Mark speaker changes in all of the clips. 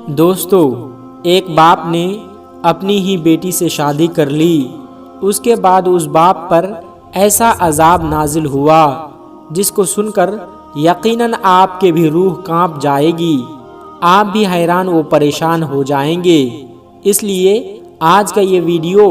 Speaker 1: دوستو، ایک باپ نے اپنی ہی بیٹی سے شادی کر لی۔ اس کے بعد اس باپ پر ایسا عذاب نازل ہوا جس کو سن کر یقیناً آپ کے بھی روح کانپ جائے گی، آپ بھی حیران و پریشان ہو جائیں گے۔ اس لیے آج کا یہ ویڈیو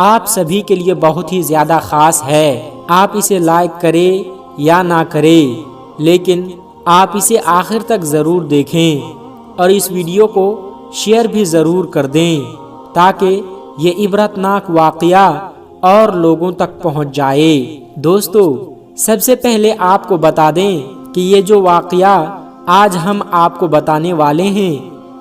Speaker 1: آپ سبھی کے لیے بہت ہی زیادہ خاص ہے۔ آپ اسے لائک کریں یا نہ کریں، لیکن آپ اسے آخر تک ضرور دیکھیں اور اس ویڈیو کو شیئر بھی ضرور کر دیں تاکہ یہ عبرتناک واقعہ اور لوگوں تک پہنچ جائے۔ دوستو، سب سے پہلے آپ کو بتا دیں کہ یہ جو واقعہ آج ہم آپ کو بتانے والے ہیں،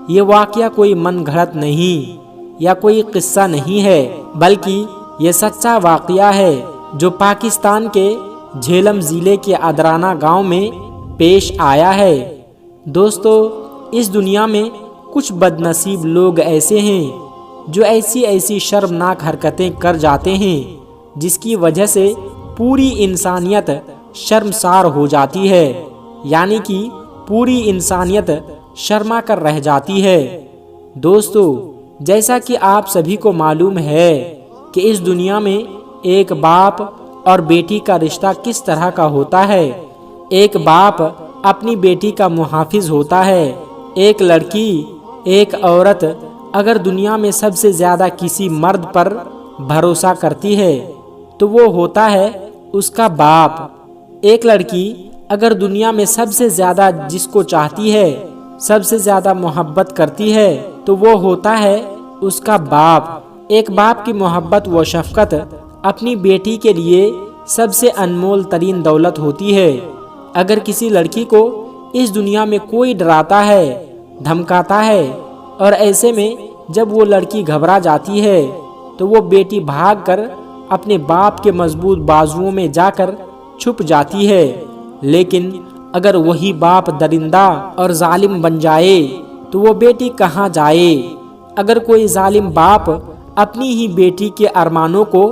Speaker 1: یہ واقعہ کوئی من گھڑت نہیں یا کوئی قصہ نہیں ہے، بلکہ یہ سچا واقعہ ہے جو پاکستان کے جھیلم ضلع کے ادرانہ گاؤں میں پیش آیا ہے۔ دوستو، اس دنیا میں کچھ بد نصیب لوگ ایسے ہیں جو ایسی شرمناک حرکتیں کر جاتے ہیں جس کی وجہ سے پوری انسانیت شرمسار ہو جاتی ہے، یعنی کہ پوری انسانیت شرما کر رہ جاتی ہے۔ دوستو، جیسا کہ آپ سبھی کو معلوم ہے کہ اس دنیا میں ایک باپ اور بیٹی کا رشتہ کس طرح کا ہوتا ہے۔ ایک باپ اپنی بیٹی کا محافظ ہوتا ہے۔ ایک لڑکی، ایک عورت اگر دنیا میں سب سے زیادہ کسی مرد پر بھروسہ کرتی ہے تو وہ ہوتا ہے اس کا باپ۔ ایک لڑکی اگر دنیا میں سب سے زیادہ جس کو چاہتی ہے، سب سے زیادہ محبت کرتی ہے تو وہ ہوتا ہے اس کا باپ۔ ایک باپ کی محبت و شفقت اپنی بیٹی کے لیے سب سے انمول ترین دولت ہوتی ہے۔ اگر کسی لڑکی کو اس دنیا میں کوئی ڈراتا ہے، دھمکاتا ہے اور ایسے میں جب وہ لڑکی گھبرا جاتی ہے تو وہ بیٹی بھاگ کر اپنے باپ کے مضبوط بازوؤں میں جا کر چھپ جاتی ہے۔ لیکن اگر وہی باپ درندہ اور ظالم بن جائے تو وہ بیٹی کہاں جائے؟ اگر کوئی ظالم باپ اپنی ہی بیٹی کے ارمانوں کو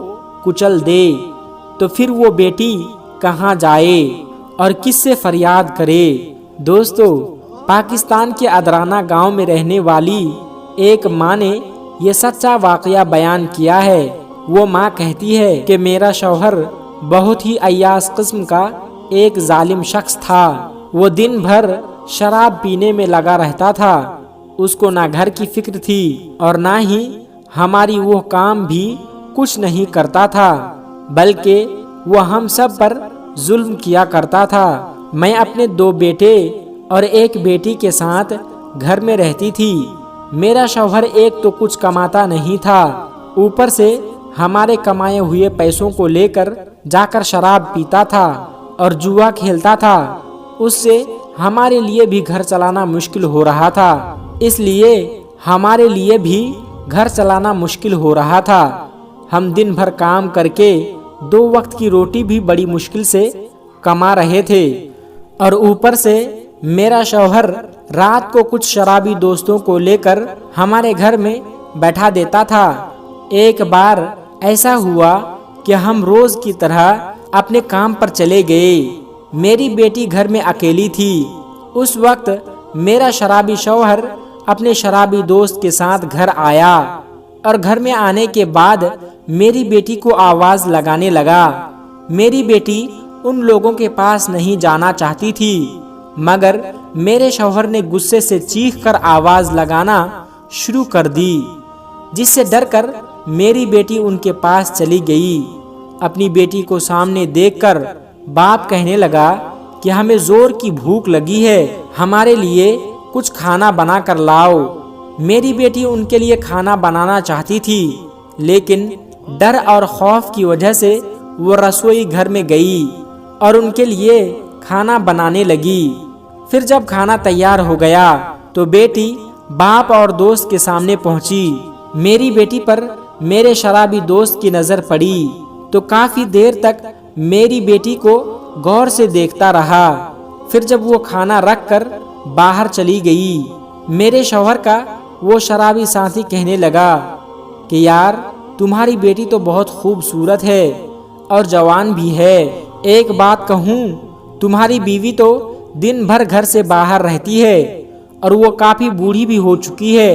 Speaker 1: کچل دے تو پھر وہ بیٹی کہاں جائے اور کس سے فریاد کرے؟ دوستو، پاکستان کے ادرانہ گاؤں میں رہنے والی ایک ماں نے یہ سچا واقعہ بیان کیا ہے۔ وہ ماں کہتی ہے کہ میرا شوہر بہت ہی عیاش قسم کا ایک ظالم شخص تھا۔ وہ دن بھر شراب پینے میں لگا رہتا تھا۔ اس کو نہ گھر کی فکر تھی اور نہ ہی ہماری وہ کام بھی کچھ نہیں کرتا تھا، بلکہ وہ ہم سب پر ظلم کیا کرتا تھا۔ میں اپنے 2 بیٹے اور 1 بیٹی کے ساتھ گھر میں رہتی تھی۔ میرا شوہر ایک تو کچھ کماتا نہیں تھا، اوپر سے ہمارے کمائے ہوئے پیسوں کو لے کر جا کر شراب پیتا تھا اور جوا کھیلتا تھا۔ اس سے ہمارے لیے بھی گھر چلانا مشکل ہو رہا تھا۔ اس لیے ہمارے لیے بھی گھر چلانا مشکل ہو رہا تھا۔ ہم دن بھر کام کر کے 2 وقت کی روٹی بھی بڑی مشکل سے کما رہے تھے، اور اوپر سے میرا شوہر رات کو کچھ شرابی دوستوں کو لے کر ہمارے گھر میں بیٹھا دیتا تھا۔ ایک بار ایسا ہوا کہ ہم روز کی طرح اپنے کام پر چلے گئے۔ میری بیٹی گھر میں اکیلی تھی۔ اس وقت میرا شرابی شوہر اپنے شرابی دوست کے ساتھ گھر آیا اور گھر میں آنے کے بعد میری بیٹی کو آواز لگانے لگا۔ میری بیٹی ان لوگوں کے پاس نہیں جانا چاہتی تھی، مگر میرے شوہر نے غصے سے چیخ کر آواز لگانا شروع کر دی، جس سے ڈر کر میری بیٹی ان کے پاس چلی گئی۔ اپنی بیٹی کو سامنے دیکھ کر باپ کہنے لگا کہ ہمیں زور کی بھوک لگی ہے، ہمارے لیے کچھ کھانا بنا کر لاؤ۔ میری بیٹی ان کے لیے کھانا بنانا چاہتی تھی، لیکن ڈر اور خوف کی وجہ سے وہ رسوئی گھر میں گئی اور ان کے لیے کھانا بنانے لگی۔ پھر جب کھانا تیار ہو گیا تو بیٹی باپ اور دوست کے سامنے پہنچی۔ میری بیٹی پر میرے شرابی دوست کی نظر پڑی تو کافی دیر تک میری بیٹی کو غور سے دیکھتا رہا۔ پھر جب وہ کھانا رکھ کر باہر چلی گئی، میرے شوہر کا وہ شرابی ساتھی کہنے لگا کہ یار، تمہاری بیٹی تو بہت خوبصورت ہے اور جوان بھی ہے۔ ایک بات کہوں، تمہاری بیوی تو دن بھر گھر سے باہر رہتی ہے اور وہ کافی بوڑھی بھی ہو چکی ہے،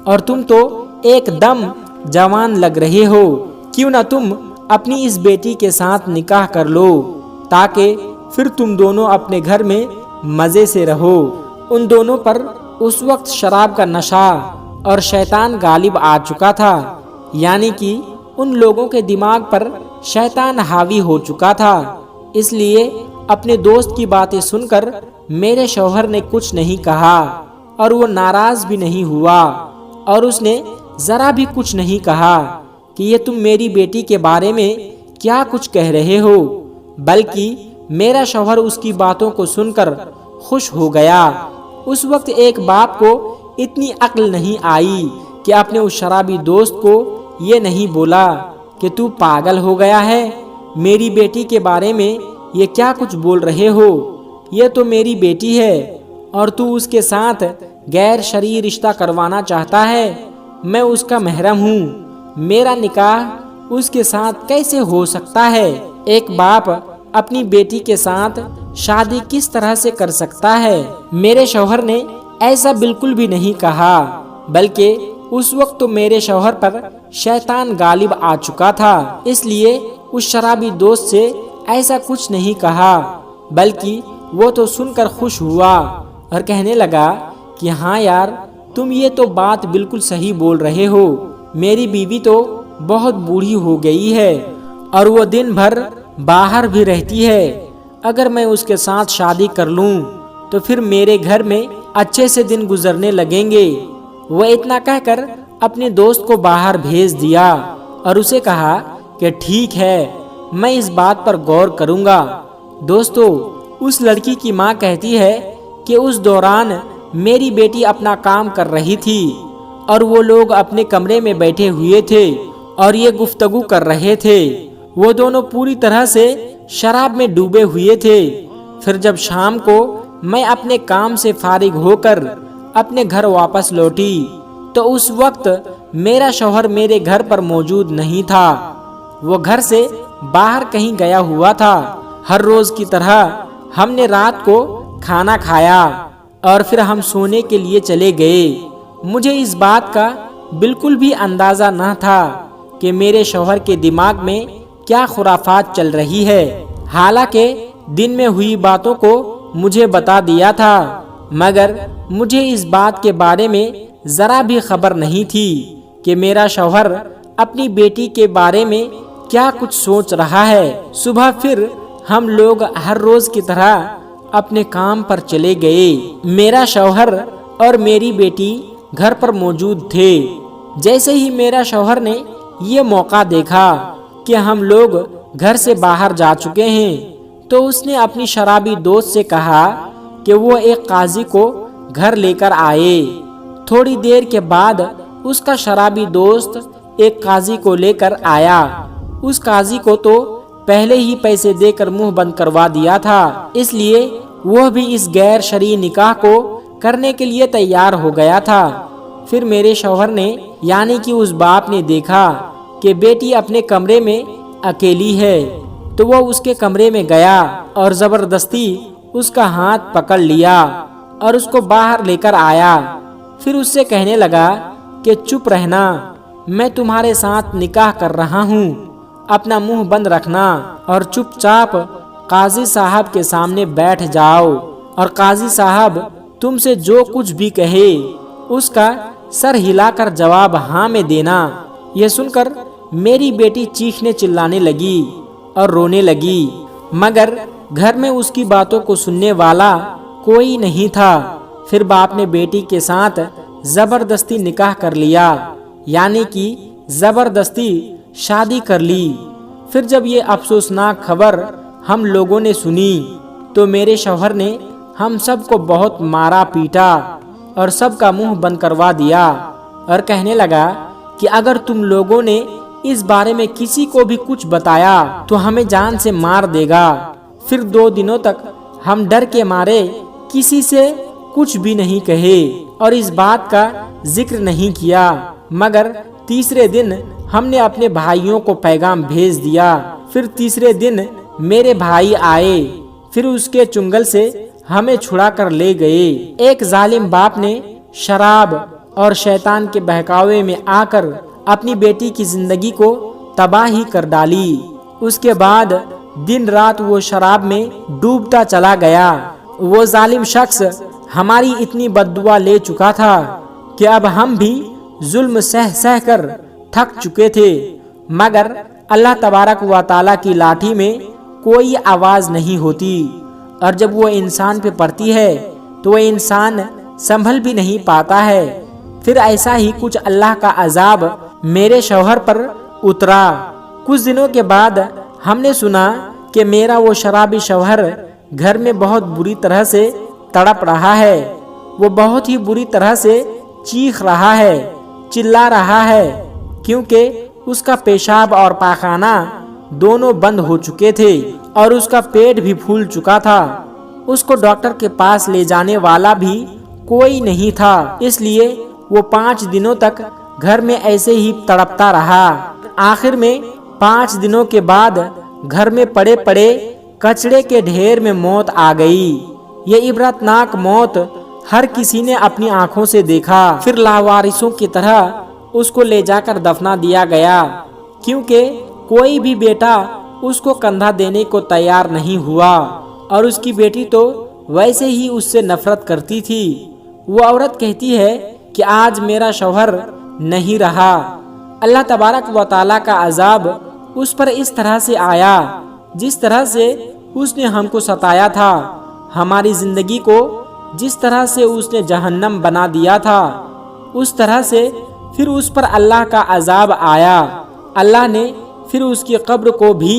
Speaker 1: اور تم تو ایک دم جوان لگ رہے ہو، کیوں نہ تم اپنی اس بیٹی کے ساتھ نکاح کر لو تاکہ پھر تم دونوں اپنے گھر میں مزے سے رہو۔ ان دونوں پر اس وقت شراب کا نشہ اور شیطان غالب آ چکا تھا، یعنی کہ ان لوگوں کے دماغ پر شیطان حاوی ہو چکا تھا۔ اس لیے اپنے دوست کی باتیں سن کر میرے شوہر نے کچھ نہیں کہا، اور وہ ناراض بھی نہیں ہوا، اور اس نے ذرا بھی کچھ نہیں کہا کہ یہ تم میری بیٹی کے بارے میں کیا کچھ کہہ رہے ہو، بلکہ میرا شوہر اس کی باتوں کو سن کر خوش ہو گیا۔ اس وقت ایک باپ کو اتنی عقل نہیں آئی کہ اپنے اس شرابی دوست کو یہ نہیں بولا کہ تو پاگل ہو گیا ہے، میری بیٹی کے بارے میں یہ کیا کچھ بول رہے ہو، یہ تو میری بیٹی ہے اور تو اس کے ساتھ غیر شرعی رشتہ کروانا چاہتا ہے، میں اس کا محرم ہوں، میرا نکاح اس کے ساتھ کیسے ہو سکتا ہے؟ ایک باپ اپنی بیٹی کے ساتھ شادی کس طرح سے کر سکتا ہے؟ میرے شوہر نے ایسا بالکل بھی نہیں کہا، بلکہ اس وقت تو میرے شوہر پر شیطان غالب آ چکا تھا، اس لیے اس شرابی دوست سے ایسا کچھ نہیں کہا، بلکہ وہ تو سن کر خوش ہوا اور کہنے لگا کہ ہاں یار، تم یہ تو بات بالکل صحیح بول رہے ہو، میری بیوی تو بہت بوڑھی ہو گئی ہے اور وہ دن بھر باہر بھی رہتی ہے، اگر میں اس کے ساتھ شادی کر لوں تو پھر میرے گھر میں اچھے سے دن گزرنے لگیں گے۔ وہ اتنا کہہ کر اپنے دوست کو باہر بھیج دیا اور اسے کہا کہ ٹھیک ہے، میں اس بات پر غور کروں گا۔ دوستو، اس لڑکی کی ماں کہتی ہے کہ اس دوران میری بیٹی اپنا کام کر رہی تھی اور وہ لوگ اپنے کمرے میں بیٹھے ہوئے تھے اور یہ گفتگو کر رہے تھے، وہ دونوں پوری طرح سے شراب میں ڈوبے ہوئے تھے۔ پھر جب شام کو میں اپنے کام سے فارغ ہو کر اپنے گھر واپس لوٹی تو اس وقت میرا شوہر میرے گھر پر موجود نہیں تھا، وہ گھر سے باہر کہیں گیا ہوا تھا۔ ہر روز کی طرح ہم نے رات کو کھانا کھایا اور پھر ہم سونے کے لیے چلے گئے۔ مجھے اس بات کا بالکل بھی اندازہ نہ تھا کہ میرے شوہر کے دماغ میں کیا خرافات چل رہی ہے، حالانکہ دن میں ہوئی باتوں کو مجھے بتا دیا تھا، مگر مجھے اس بات کے بارے میں ذرا بھی خبر نہیں تھی کہ میرا شوہر اپنی بیٹی کے بارے میں کیا کچھ سوچ رہا ہے۔ صبح پھر ہم لوگ ہر روز کی طرح اپنے کام پر چلے گئے۔ میرا شوہر اور میری بیٹی گھر پر موجود تھے۔ جیسے ہی میرا شوہر نے یہ موقع دیکھا کہ ہم لوگ گھر سے باہر جا چکے ہیں تو اس نے اپنی شرابی دوست سے کہا کہ وہ ایک قاضی کو گھر لے کر آئے۔ تھوڑی دیر کے بعد اس کا شرابی دوست ایک قاضی کو لے کر آیا۔ اس قاضی کو تو پہلے ہی پیسے دے کر منہ بند کروا دیا تھا، اس لیے وہ بھی اس غیر شرعی نکاح کو کرنے کے لیے تیار ہو گیا تھا۔ پھر میرے شوہر نے یعنی کہ اس باپ نے دیکھا کہ بیٹی اپنے کمرے میں اکیلی ہے تو وہ اس کے کمرے میں گیا اور زبردستی اس کا ہاتھ پکڑ لیا اور اس کو باہر لے کر آیا۔ پھر اس سے کہنے لگا کہ چپ رہنا، میں تمہارے ساتھ نکاح کر رہا ہوں، اپنا منہ بند رکھنا اور چپ چاپ قاضی صاحب کے سامنے بیٹھ جاؤ، اور قاضی صاحب تم سے جو کچھ بھی کہے اس کا سر ہلا کر جواب ہاں میں دینا۔ یہ سن کر میری بیٹی چیخنے چلانے لگی اور رونے لگی، مگر گھر میں اس کی باتوں کو سننے والا کوئی نہیں تھا۔ پھر باپ نے بیٹی کے ساتھ زبردستی نکاح کر لیا، یعنی کہ زبردستی شادی کر لی۔ پھر جب یہ افسوسناک خبر ہم لوگوں نے سنی تو میرے شوہر نے ہم سب کو بہت مارا پیٹا اور سب کا منہ بند کروا دیا اور کہنے لگا کہ اگر تم لوگوں نے اس بارے میں کسی کو بھی کچھ بتایا تو ہمیں جان سے مار دے گا۔ پھر 2 دنوں تک ہم ڈر کے مارے کسی سے کچھ بھی نہیں کہے اور اس بات کا ذکر نہیں کیا، مگر تیسرے دن ہم نے اپنے بھائیوں کو پیغام بھیج دیا۔ پھر تیسرے دن میرے بھائی آئے، پھر اس کے چنگل سے ہمیں چھڑا کر لے گئے۔ ایک ظالم باپ نے شراب اور شیطان کے بہکاوے میں آ کر اپنی بیٹی کی زندگی کو تباہ ہی کر ڈالی۔ اس کے بعد دن رات وہ شراب میں ڈوبتا چلا گیا۔ وہ ظالم شخص ہماری اتنی بد دعا لے چکا تھا کہ اب ہم بھی ظلم سہ کر تھک چکے تھے، مگر اللہ تبارک و تعالیٰ کی لاٹھی میں کوئی آواز نہیں ہوتی، اور جب وہ انسان پہ پڑتی ہے تو وہ انسان سنبھل بھی نہیں پاتا ہے۔ پھر ایسا ہی کچھ اللہ کا عذاب میرے شوہر پر اترا۔ کچھ دنوں کے بعد ہم نے سنا کہ میرا وہ شرابی شوہر گھر میں بہت بری طرح سے تڑپ رہا ہے۔ وہ بہت ہی بری طرح سے چیخ رہا ہے، چلا رہا ہے، کیونکہ اس کا پیشاب اور پاخانہ دونوں بند ہو چکے تھے اور اس کا پیٹ بھی پھول چکا تھا۔ اس کو ڈاکٹر کے پاس لے جانے والا بھی کوئی نہیں تھا، اس لیے وہ 5 دنوں تک گھر میں ایسے ہی تڑپتا رہا۔ آخر میں 5 دنوں کے بعد گھر میں پڑے پڑے کچڑے کے ڈھیر میں موت آ گئی۔ یہ عبرتناک موت ہر کسی نے اپنی آنکھوں سے دیکھا۔ پھر لاوارثوں کی طرح اس کو لے جا کر دفنا دیا گیا، کیونکہ کوئی بھی بیٹا اس کو کندھا دینے کو تیار نہیں ہوا، اور اس کی بیٹی تو ویسے ہی اس سے نفرت کرتی تھی۔ وہ عورت کہتی ہے کہ آج میرا شوہر نہیں رہا۔ اللہ تبارک و تعالیٰ کا عذاب اس پر اس طرح سے آیا جس طرح سے اس نے ہم کو ستایا تھا۔ ہماری زندگی کو جس طرح سے اس نے جہنم بنا دیا تھا، اس طرح سے پھر اس پر اللہ کا عذاب آیا۔ اللہ نے پھر اس کی قبر کو بھی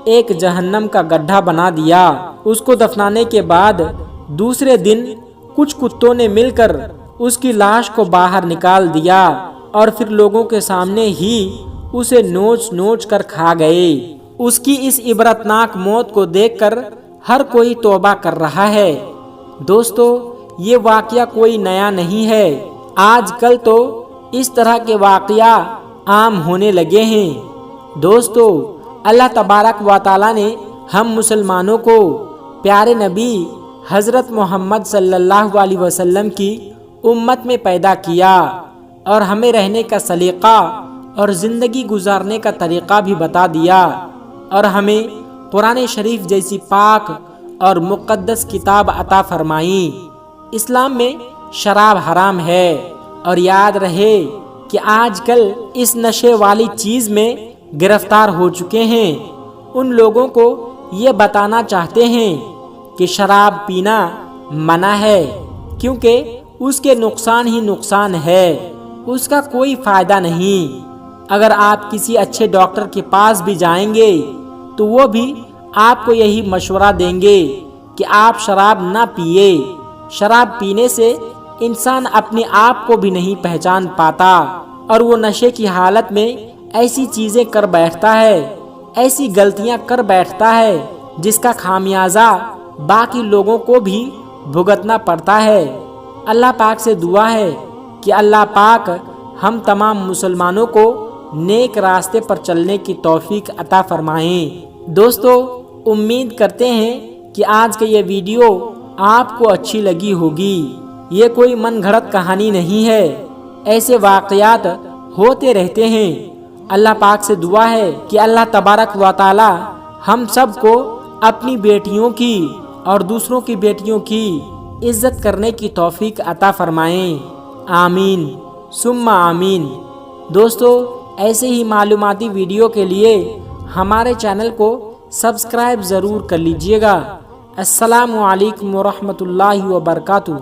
Speaker 1: ایک جہنم کا گڈھا بنا دیا۔ اس کو دفنانے کے بعد دوسرے دن کچھ کتوں نے مل کر اس کی لاش کو باہر نکال دیا، اور پھر لوگوں کے سامنے ہی اسے نوچ نوچ کر کھا گئے۔ اس کی اس عبرتناک موت کو دیکھ کر ہر کوئی توبہ کر رہا ہے۔ دوستو، یہ واقعہ کوئی نیا نہیں ہے۔ آج کل تو اس طرح کے واقعہ عام ہونے لگے ہیں۔ دوستو، اللہ تبارک و تعالیٰ نے ہم مسلمانوں کو پیارے نبی حضرت محمد صلی اللہ علیہ وسلم کی امت میں پیدا کیا، اور ہمیں رہنے کا سلیقہ اور زندگی گزارنے کا طریقہ بھی بتا دیا، اور ہمیں قرآن شریف جیسی پاک اور مقدس کتاب عطا فرمائی۔ اسلام میں شراب حرام ہے، اور یاد رہے کہ آج کل اس نشے والی چیز میں گرفتار ہو چکے ہیں ان لوگوں کو یہ بتانا چاہتے ہیں کہ شراب پینا منع ہے، کیونکہ اس کے نقصان ہی نقصان ہے، اس کا کوئی فائدہ نہیں۔ اگر آپ کسی اچھے ڈاکٹر کے پاس بھی جائیں گے تو وہ بھی آپ کو یہی مشورہ دیں گے کہ آپ شراب نہ پیئے۔ شراب پینے سے انسان اپنے آپ کو بھی نہیں پہچان پاتا، اور وہ نشے کی حالت میں ایسی چیزیں کر بیٹھتا ہے، ایسی غلطیاں کر بیٹھتا ہے جس کا خامیازہ باقی لوگوں کو بھی بھگتنا پڑتا ہے۔ اللہ پاک سے دعا ہے کہ اللہ پاک ہم تمام مسلمانوں کو نیک راستے پر چلنے کی توفیق عطا فرمائیں۔ دوستو، امید کرتے ہیں کہ آج کا یہ ویڈیو آپ کو اچھی لگی ہوگی۔ یہ کوئی من گھڑت کہانی نہیں ہے، ایسے واقعات ہوتے رہتے ہیں۔ اللہ پاک سے دعا ہے کہ اللہ تبارک و تعالی ہم سب کو اپنی بیٹیوں کی اور دوسروں کی بیٹیوں کی عزت کرنے کی توفیق عطا فرمائیں۔ آمین ثم آمین۔ دوستو، ایسے ہی معلوماتی ویڈیو کے لیے ہمارے چینل کو سبسکرائب ضرور کر لیجئے گا۔ السلام علیکم ورحمۃ اللہ وبرکاتہ۔